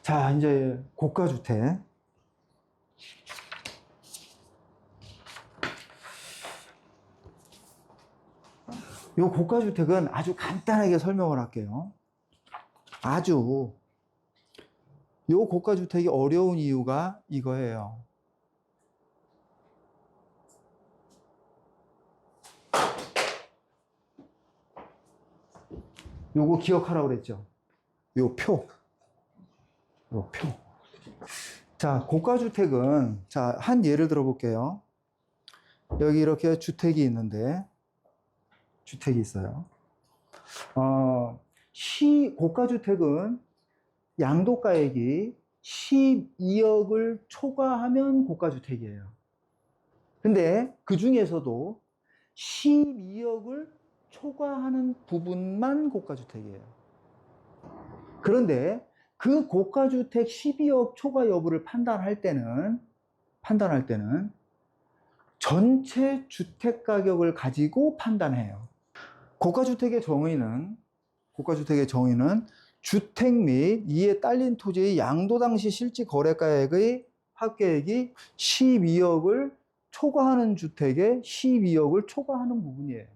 자, 이제 고가주택. 요 고가주택은 아주 간단하게 설명을 할게요. 요 고가주택이 어려운 이유가 이거예요. 요거 기억하라고 그랬죠? 요 표. 자, 고가주택은, 자, 한 예를 들어 볼게요. 여기 이렇게 주택이 있는데, 주택이 있어요. 고가주택은 양도가액이 12억을 초과하면 고가주택이에요. 근데 그 중에서도 12억을 초과하는 부분만 고가주택이에요. 그런데 그 고가주택 12억 초과 여부를 판단할 때는 전체 주택 가격을 가지고 판단해요. 고가주택의 정의는 주택 및 이에 딸린 토지의 양도 당시 실질 거래가액의 합계액이 12억을 초과하는 주택에 12억을 초과하는 부분이에요.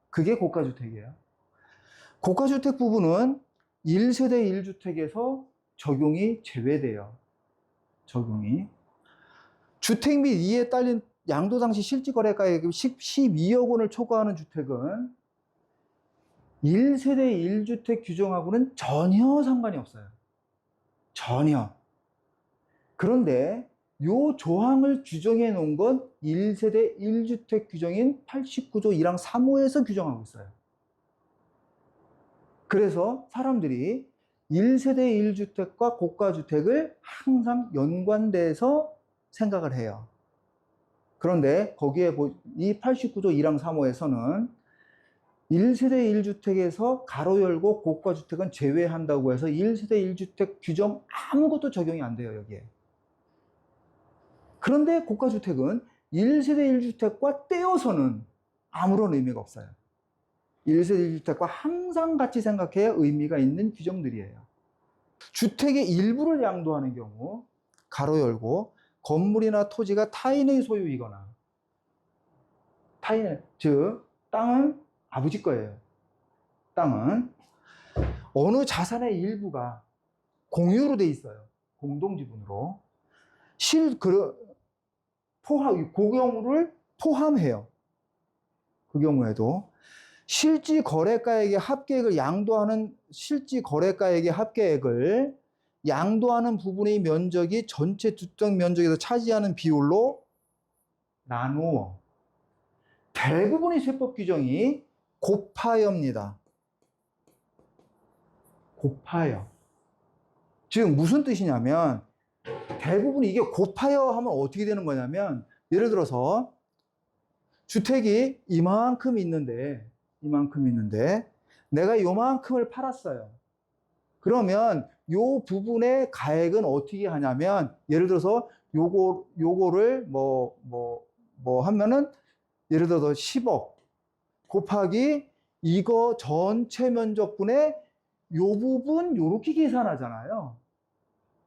그게 고가주택이에요. 고가주택 부분은 1세대 1주택에서 적용이 제외돼요. 주택 및 이에 딸린 양도 당시 실질 거래가액이 12억 원을 초과하는 주택은 1세대 1주택 규정하고는 전혀 상관이 없어요. 전혀. 그런데 요 조항을 규정해 놓은 건 1세대 1주택 규정인 89조 1항 3호에서 규정하고 있어요. 그래서 사람들이 1세대 1주택과 고가주택을 항상 연관돼서 생각을 해요. 그런데 거기에 이 89조 1항 3호에서는 1세대 1주택에서 가로 열고 고가주택은 제외한다고 해서 1세대 1주택 규정 아무것도 적용이 안 돼요, 여기에. 그런데 고가주택은 1세대 1주택과 떼어서는 아무런 의미가 없어요. 1세대 1주택과 항상 같이 생각해야 의미가 있는 규정들이에요. 주택의 일부를 양도하는 경우, 가로 열고, 건물이나 토지가 타인의 소유이거나, 즉, 땅은 아버지 거예요. 땅은 어느 자산의 일부가 공유로 돼 있어요. 공동지분으로. 그 경우를 포함해요. 그 경우에도 실질 거래가액의 합계액을 양도하는 실질 거래가액의 합계액을 양도하는 부분의 면적이 전체 주택 면적에서 차지하는 비율로 나누어 대부분의 세법 규정이 곱하여입니다. 곱하여. 지금 무슨 뜻이냐면 대부분 이게 곱하여 하면 어떻게 되는 거냐면 예를 들어서 주택이 이만큼 있는데 내가 요만큼을 팔았어요. 그러면 요 부분의 가액은 어떻게 하냐면 예를 들어서 요거를 하면은 예를 들어서 10억 곱하기 이거 전체 면적분의 요 부분 요렇게 계산하잖아요.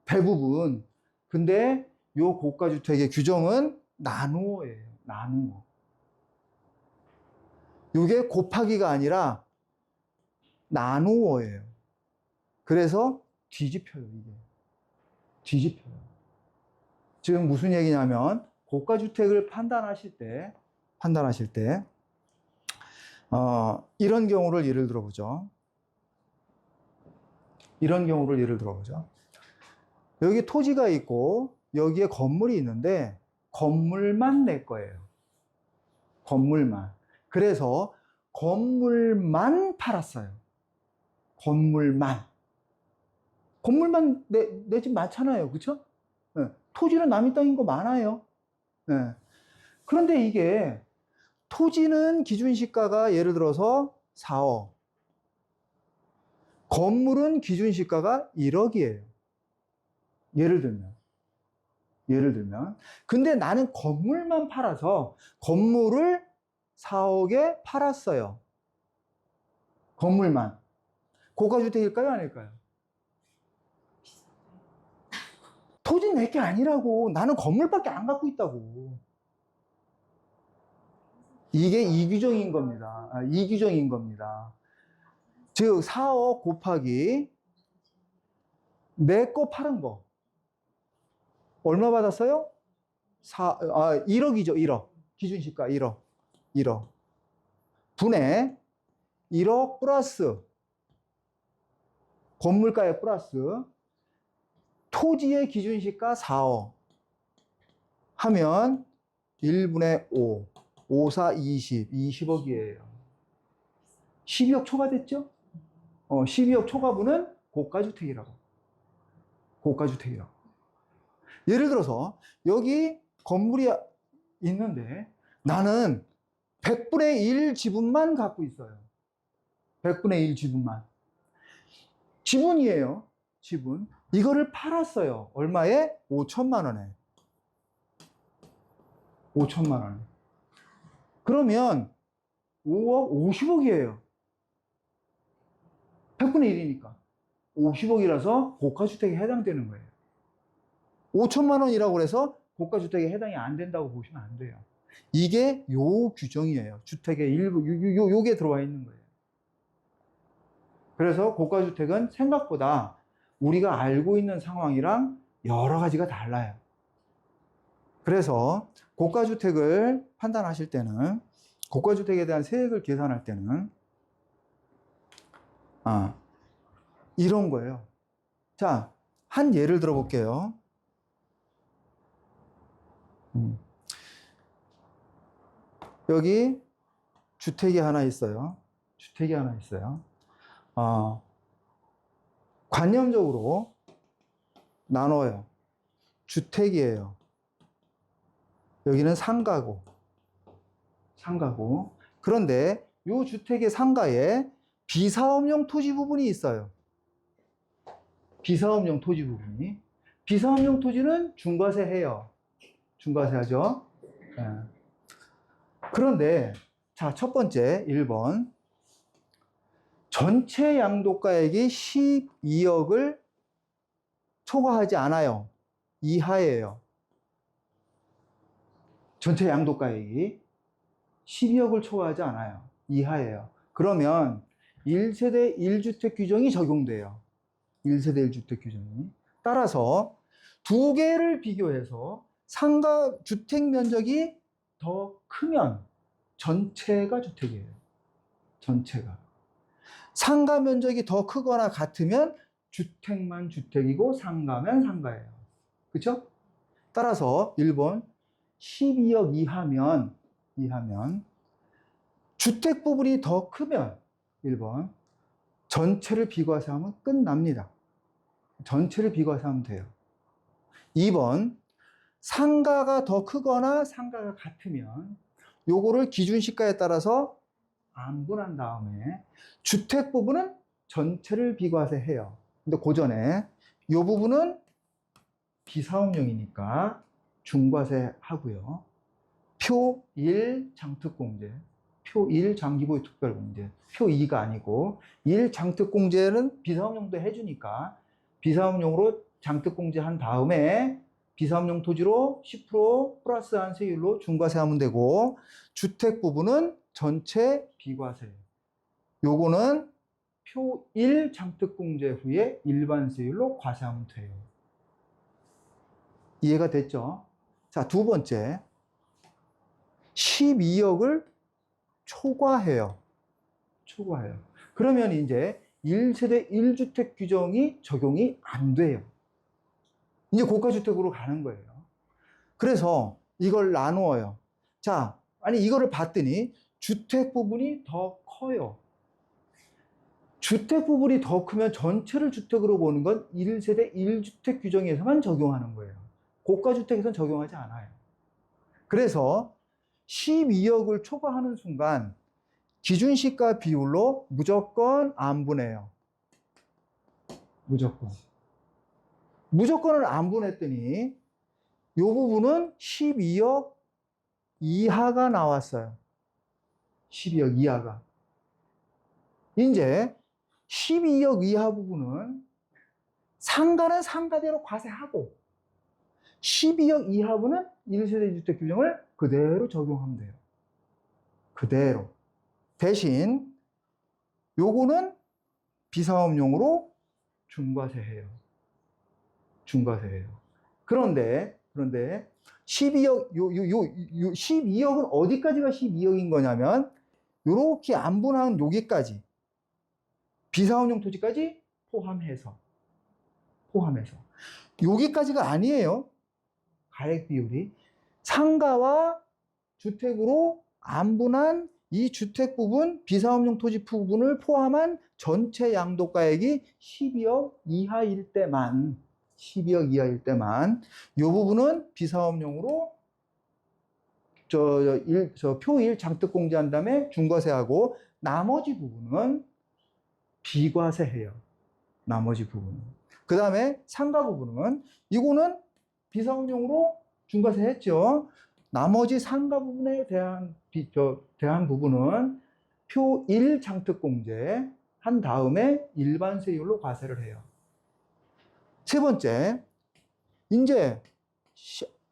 대부분. 근데 요 고가주택의 규정은 나누어예요. 나누어. 요게 곱하기가 아니라 나누어예요. 그래서 뒤집혀요, 이게. 뒤집혀요. 지금 무슨 얘기냐면 고가주택을 판단하실 때 이런 경우를 예를 들어보죠. 여기 토지가 있고 여기에 건물이 있는데 건물만 내 거예요. 건물만. 그래서 건물만 팔았어요. 건물만 내 집 많잖아요. 그쵸? 네. 토지는 남의 땅인 거 많아요. 네. 그런데 이게 토지는 기준시가가 예를 들어서 4억. 건물은 기준시가가 1억이에요. 예를 들면. 근데 나는 건물만 팔아서 건물을 4억에 팔았어요. 건물만. 고가주택일까요? 아닐까요? 토지 내 게 아니라고. 나는 건물밖에 안 갖고 있다고. 이게 이규정인 겁니다. 이규정인 겁니다. 즉 4억 곱하기 내 거 파는 거 얼마 받았어요? 1억이죠. 1억. 기준시가 1억. 1억. 분의 1억 플러스 건물가에 플러스 토지의 기준시가 4억 하면 1분의 5, 5, 4, 20, 20억이에요. 12억 초과됐죠? 12억 초과분은 고가주택이라고. 고가주택이라고. 예를 들어서 여기 건물이 있는데 나는 100분의 1 지분만 갖고 있어요. 100분의 1 지분만. 지분이에요. 지분. 이거를 팔았어요. 얼마에? 5천만 원에. 5천만 원. 그러면 5억, 50억이에요. 100분의 1이니까. 50억이라서 고가주택에 해당되는 거예요. 5천만 원이라고 해서 고가주택에 해당이 안 된다고 보시면 안 돼요. 이게 요 규정이에요. 주택의 일부, 요게 들어와 있는 거예요. 그래서 고가주택은 생각보다 우리가 알고 있는 상황이랑 여러 가지가 달라요. 그래서 고가주택을 판단하실 때는, 고가주택에 대한 세액을 계산할 때는, 이런 거예요. 자, 한 예를 들어볼게요. 여기 주택이 하나 있어요. 주택이 하나 있어요. 관념적으로 나눠요. 주택이에요. 여기는 상가고, 상가고. 그런데 이 주택의 상가에 비사업용 토지 부분이 있어요. 비사업용 토지 부분이. 비사업용 토지는 중과세 해요. 중과세 하죠. 네. 그런데, 자, 첫 번째, 1번. 전체 양도가액이 12억을 초과하지 않아요. 이하예요. 전체 양도가액이 12억을 초과하지 않아요. 이하예요. 그러면 1세대 1주택 규정이 적용돼요. 1세대 1주택 규정이. 따라서 두 개를 비교해서 상가 주택 면적이 더 크면 전체가 주택이에요. 전체가. 상가 면적이 더 크거나 같으면 주택만 주택이고 상가면 상가예요. 그렇죠? 따라서 1번 12억 이하면 주택 부분이 더 크면 1번 전체를 비과세하면 끝납니다. 전체를 비과세하면 돼요. 2번 상가가 더 크거나 상가가 같으면 요거를 기준시가에 따라서 안분한 다음에 주택 부분은 전체를 비과세해요. 근데 그 전에 요 부분은 비사업용이니까 중과세 하고요. 표 1 장특공제, 표 1 장기보유 특별공제, 표 2가 아니고 1 장특공제는 비사업용도 해주니까 비사업용으로 장특공제 한 다음에 비사업용 토지로 10% 플러스한 세율로 중과세하면 되고, 주택 부분은 전체 비과세. 요거는 표 1 장특공제 후에 일반 세율로 과세하면 돼요. 이해가 됐죠? 자, 두 번째. 12억을 초과해요. 초과해요. 그러면 이제 1세대 1주택 규정이 적용이 안 돼요. 이제 고가주택으로 가는 거예요. 그래서 이걸 나누어요. 자, 아니 이거를 봤더니 주택 부분이 더 커요. 주택 부분이 더 크면 전체를 주택으로 보는 건 1세대 1주택 규정에서만 적용하는 거예요. 고가주택에서는 적용하지 않아요. 그래서 12억을 초과하는 순간 기준시가 비율로 무조건 안분해요. 무조건을 안분했더니 이 부분은 12억 이하가 나왔어요. 12억 이하가. 이제 12억 이하 부분은 상가는 상가대로 과세하고 12억 이하부는 1세대 1주택 규정을 그대로 적용하면 돼요. 그대로. 대신 요거는 비사업용으로 중과세해요. 중과세해요. 그런데 12억 12억은 어디까지가 12억인 거냐면 요렇게 안분한 여기까지 비사업용 토지까지 포함해서 여기까지가 아니에요. 가액 비율이 상가와 주택으로 안분한 이 주택 부분, 비사업용 토지 부분을 포함한 전체 양도가액이 12억 이하일 때만, 이 부분은 비사업용으로 표1 장득 공제한 다음에 중과세하고 나머지 부분은 비과세해요. 나머지 부분은. 그 다음에 상가 부분은 이거는 비사업용으로 중과세 했죠. 나머지 상가 부분에 대한 부분은 표 1 장특 공제 한 다음에 일반 세율로 과세를 해요. 세 번째, 이제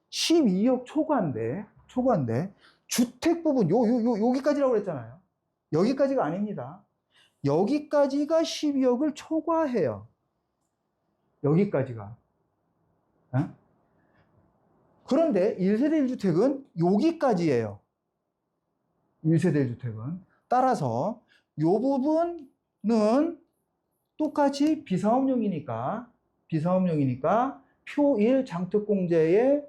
12억 초과인데 주택 부분 여기까지라고 그랬잖아요. 여기까지가 아닙니다. 여기까지가 12억을 초과해요. 여기까지가. 그런데 1세대 1주택은 여기까지예요. 1세대 1주택은. 따라서 이 부분은 똑같이 비사업용이니까 표 1 장특공제에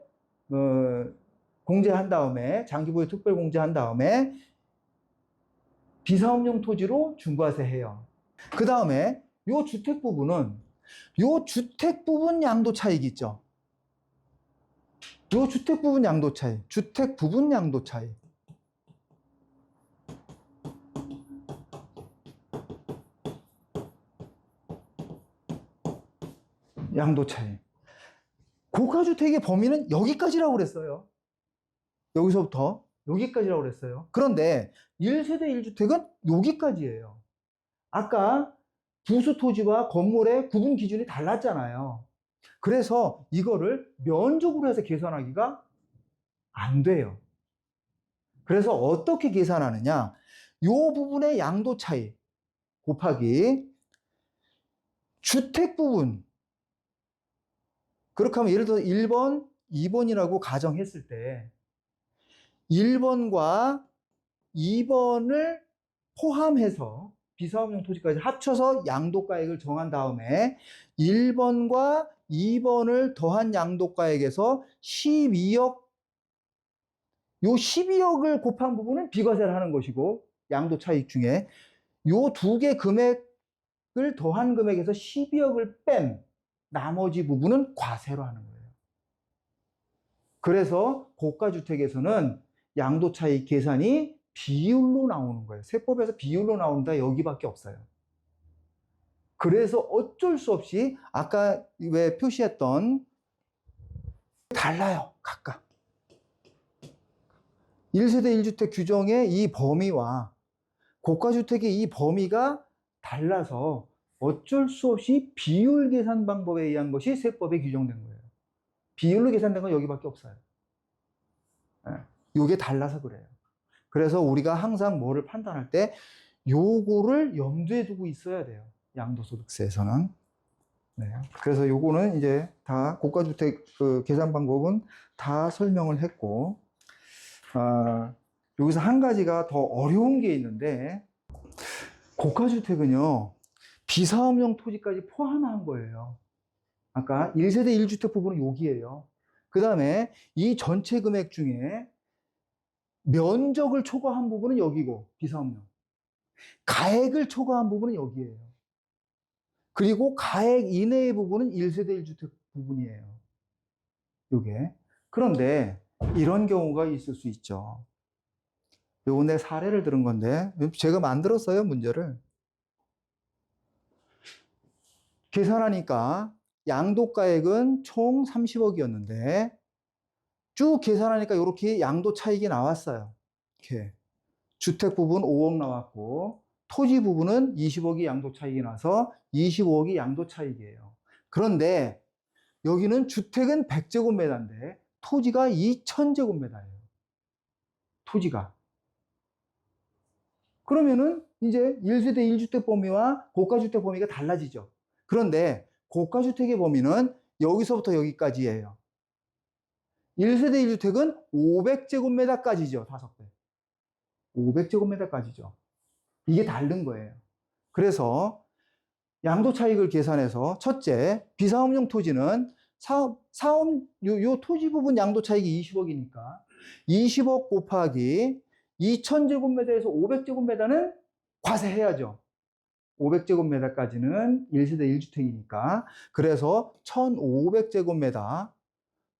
공제한 다음에 장기보유 특별 공제한 다음에 비사업용 토지로 중과세해요. 그 다음에 이 주택 부분은 요 주택 부분 양도 차익 있죠. 요 주택 부분 양도 차익. 양도 차익. 고가주택의 범위는 여기까지라고 그랬어요. 여기서부터 여기까지라고 그랬어요. 그런데 1세대 1주택은 여기까지예요. 아까 부수 토지와 건물의 구분 기준이 달랐잖아요. 그래서 이거를 면적으로 해서 계산하기가 안 돼요. 그래서 어떻게 계산하느냐? 이 부분의 양도 차이 곱하기 주택 부분. 그렇게 하면 예를 들어서 1번, 2번이라고 가정했을 때 1번과 2번을 포함해서 비사업용 토지까지 합쳐서 양도가액을 정한 다음에 1번과 2번을 더한 양도가액에서 12억, 요 12억을 곱한 부분은 비과세를 하는 것이고 양도 차익 중에 요 두 개 금액을 더한 금액에서 12억을 뺀 나머지 부분은 과세로 하는 거예요. 그래서 고가주택에서는 양도 차익 계산이 비율로 나오는 거예요. 세법에서 비율로 나온다 여기밖에 없어요. 그래서 어쩔 수 없이 아까 왜 표시했던 달라요. 각각. 1세대 1주택 규정의 이 범위와 고가주택의 이 범위가 달라서 어쩔 수 없이 비율 계산 방법에 의한 것이 세법에 규정된 거예요. 비율로 계산된 건 여기밖에 없어요. 이게 달라서 그래요. 그래서 우리가 항상 뭐를 판단할 때 요거를 염두에 두고 있어야 돼요. 양도소득세에서는. 네. 그래서 요거는 이제 다 고가주택 계산 방법은 다 설명을 했고, 여기서 한 가지가 더 어려운 게 있는데, 고가주택은요, 비사업용 토지까지 포함한 거예요. 아까 1세대 1주택 부분은 여기에요. 그 다음에 이 전체 금액 중에 면적을 초과한 부분은 여기고, 비사업용. 가액을 초과한 부분은 여기에요. 그리고 가액 이내의 부분은 1세대 1주택 부분이에요. 요게. 그런데 이런 경우가 있을 수 있죠. 요거 내 사례를 들은 건데, 제가 만들었어요, 문제를. 계산하니까 양도가액은 총 30억이었는데, 쭉 계산하니까 이렇게 양도 차익이 나왔어요. 이렇게. 주택 부분 5억 나왔고, 토지 부분은 20억이 양도 차익이 나서 25억이 양도 차익이에요. 그런데 여기는 주택은 100제곱미터인데 토지가 2000제곱미터예요. 토지가. 그러면은 이제 1세대 1주택 범위와 고가주택 범위가 달라지죠. 그런데 고가주택의 범위는 여기서부터 여기까지예요. 1세대 1주택은 500제곱미터까지죠. 5배. 500제곱미터까지죠. 이게 다른 거예요. 그래서 양도 차익을 계산해서 첫째, 비사업용 토지는 요 토지 부분 양도 차익이 20억이니까 20억 곱하기 2000제곱미터에서 500제곱미터는 과세해야죠. 500제곱미터까지는 1세대 1주택이니까. 그래서 1500제곱미터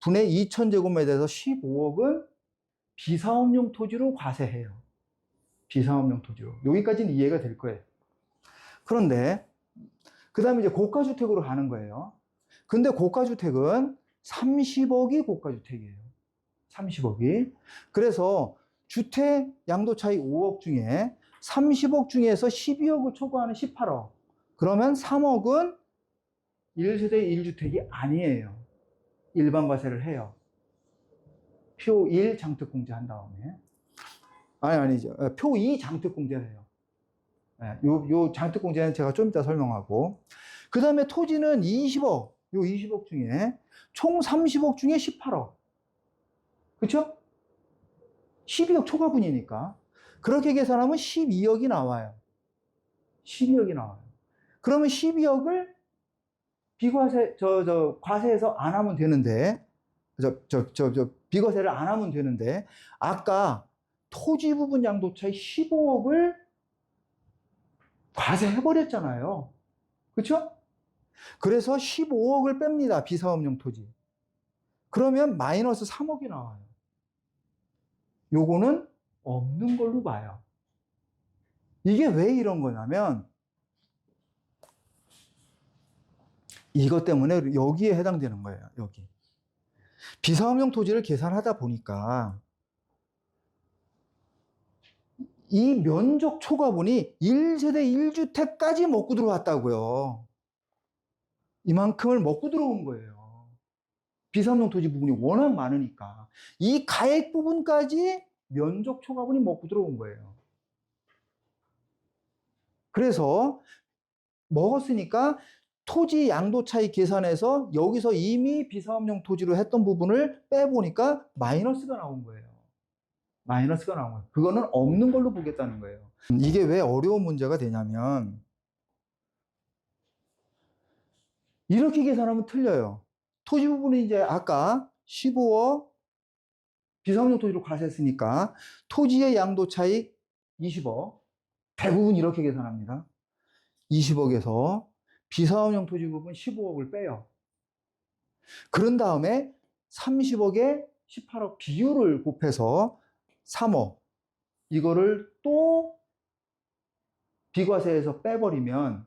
분의 2000제곱미터에서 15억은 비사업용 토지로 과세해요. 비사업용 토지로. 여기까지는 이해가 될 거예요. 그런데 그 다음에 이제 고가주택으로 가는 거예요. 근데 고가주택은 30억이 고가주택이에요. 30억이. 그래서 주택 양도 차익 5억 중에 30억 중에서 12억을 초과하는 18억. 그러면 3억은 1세대 1주택이 아니에요. 일반 과세를 해요. 표 1 장특공제 한 다음에. 아니죠. 표 2 장특공제를 해요. 요 장특공제는 제가 좀 이따 설명하고. 그 다음에 토지는 20억, 요 20억 중에 총 30억 중에 18억. 그쵸? 12억 초과분이니까. 그렇게 계산하면 12억이 나와요. 12억이 나와요. 그러면 12억을 비과세, 과세해서 안 하면 되는데, 비과세를 안 하면 되는데, 아까 토지 부분 양도차익 15억을 과세해버렸잖아요. 그쵸? 그래서 15억을 뺍니다. 비사업용 토지. 그러면 마이너스 3억이 나와요. 요거는 없는 걸로 봐요. 이게 왜 이런 거냐면 이것 때문에 여기에 해당되는 거예요. 여기. 비사업용 토지를 계산하다 보니까 이 면적 초과분이 1세대 1주택까지 먹고 들어왔다고요. 이만큼을 먹고 들어온 거예요. 비사업용 토지 부분이 워낙 많으니까. 이 가액 부분까지 면적 초과분이 먹고 들어온 거예요. 그래서 먹었으니까 토지 양도 차익 계산해서 여기서 이미 비사업용 토지로 했던 부분을 빼보니까 마이너스가 나온 거예요. 마이너스가 나온 거예요. 그거는 없는 걸로 보겠다는 거예요. 이게 왜 어려운 문제가 되냐면 이렇게 계산하면 틀려요. 토지 부분이 이제 아까 15억 비사업용 토지로 과세했으니까 토지의 양도 차익 20억 대부분 이렇게 계산합니다. 20억에서 비사업용 토지 부분 15억을 빼요. 그런 다음에 30억에 18억 비율을 곱해서 3억 이거를 또 비과세에서 빼버리면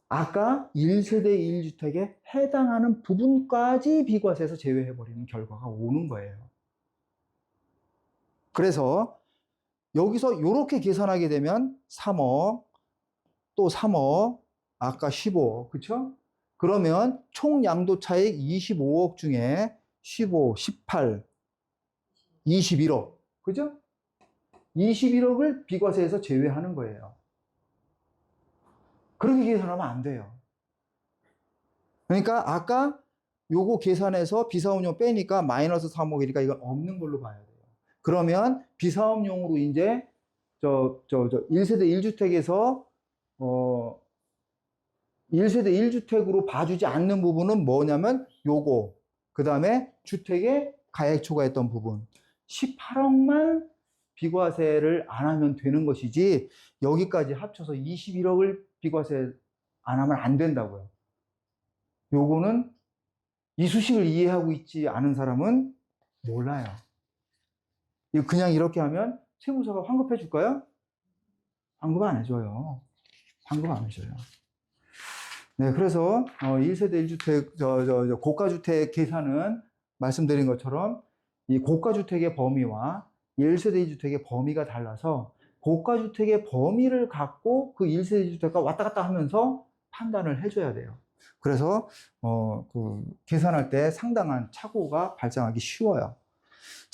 아까 1세대 1주택에 해당하는 부분까지 비과세에서 제외해버리는 결과가 오는 거예요. 그래서 여기서 이렇게 계산하게 되면 3억, 또 3억, 아까 15억, 그쵸? 그러면 총 양도 차익 25억 중에 15, 18, 21억, 그죠? 21억을 비과세에서 제외하는 거예요. 그렇게 계산하면 안 돼요. 그러니까 아까 요거 계산해서 비사업용 빼니까 마이너스 3억이니까 이건 없는 걸로 봐야 돼요. 그러면 비사업용으로 이제 1세대 1주택에서 1세대 1주택으로 봐주지 않는 부분은 뭐냐면 요거 그 다음에 주택의 가액 초과했던 부분 18억만 비과세를 안 하면 되는 것이지 여기까지 합쳐서 21억을 비과세 안 하면 안 된다고요. 요거는 이 수식을 이해하고 있지 않은 사람은 몰라요. 그냥 이렇게 하면 세무서가 환급해 줄까요? 환급 안 해줘요. 환급 안 해줘요. 네, 그래서 1세대 1주택, 고가주택 계산은 말씀드린 것처럼 이 고가주택의 범위와 1세대 1주택의 범위가 달라서 고가주택의 범위를 갖고 그 1세대 1주택과 왔다 갔다 하면서 판단을 해줘야 돼요. 그래서 계산할 때 상당한 착오가 발생하기 쉬워요.